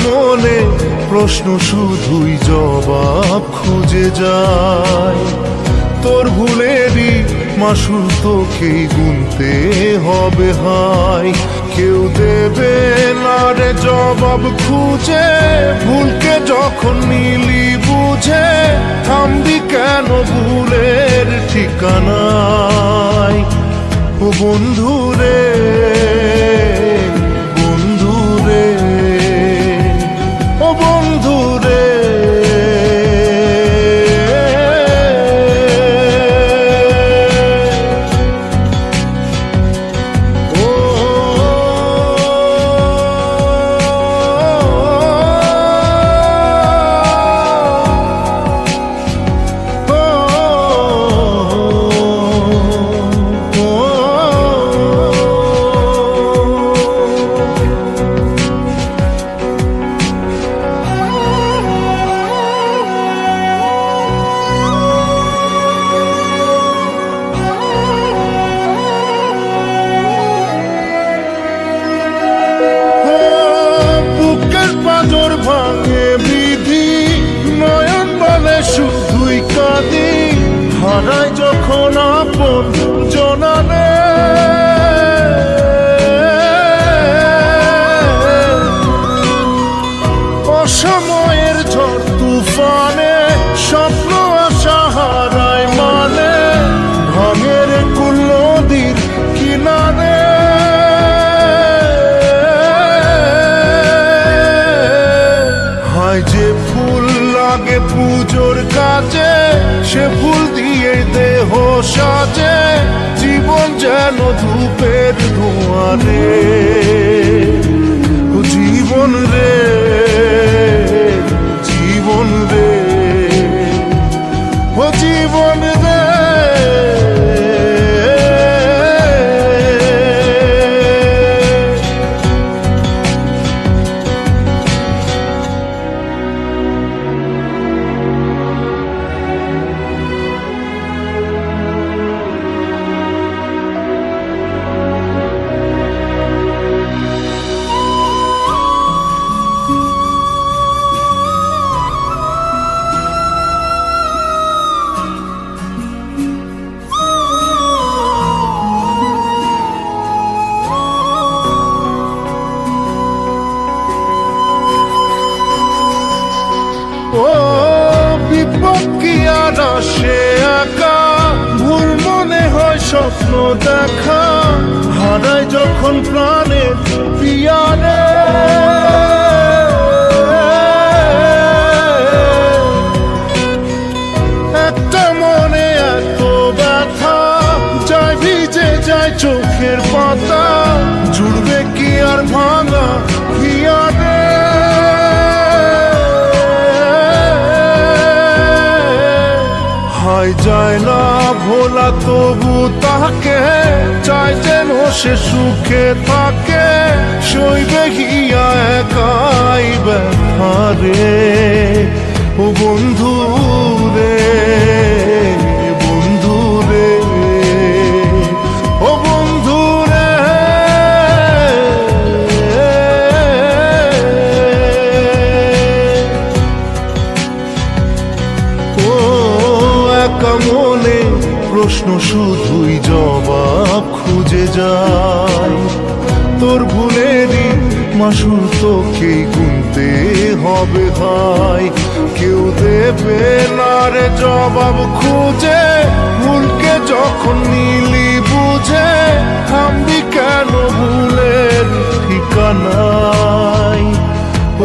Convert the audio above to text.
মনে প্রশ্ন শুধুই জবাব খুঁজে যায়, তোর ভুলেরই মাসুল তোকেই গুনতে হবে হায়। কেউ দেবে না রে জবাব খুঁজে, ভুলকে যখন নিলি বুঝে থামবি কেন ভুলের ঠিকানায়। ও বন্ধু রে, বন্ধু রে, ও বন্ধু রে, পাঁজর ভাঙে বিধি, নয়ন বলে শুধুই কাঁদি, হারায় যখন আপন জনারে। অসময়ের ঝড় তুফানে স্বপ্ন আশা হারায় মানে, ভাঙের কুল নদীর কিনারে। যে ফুল লাগে পুজোর কাজে, সে ফুল দিয়ে দেহ সাজে, জীবন যেন ধূপের ধোঁয়ারে। জীবন রে, জীবন রে, ও জীবন রে। ও বিপদ কি আর আসে একা, ভুল মনে হয় স্বপ্ন দেখা, হারায় যখন প্রাণের পিয়ারে। একটা মনে এত ব্যথা, যায় ভিজে যায় চোখের পাতা, জুড়বে কি আর ভাঙা পিয়ারে। যায় না ভোলা তবু তাকে, চাই যেন সে সুখে থাকে, সইবে গিয়া একাই ব্যথা রে। ও বন্ধু রে, বন্ধু রে, ও বন্ধু রে। মনে প্রশ্ন শুধুই জবাব খুঁজে যায়, তোর ভুলেরই মাসুল তোকেই গুনতে হবে ভাই। কেউ দেবে না রে জবাব খুঁজে, ভুলকে যখন নিলি বুঝে থামবি কেন ভুলের ঠিকানায়। ও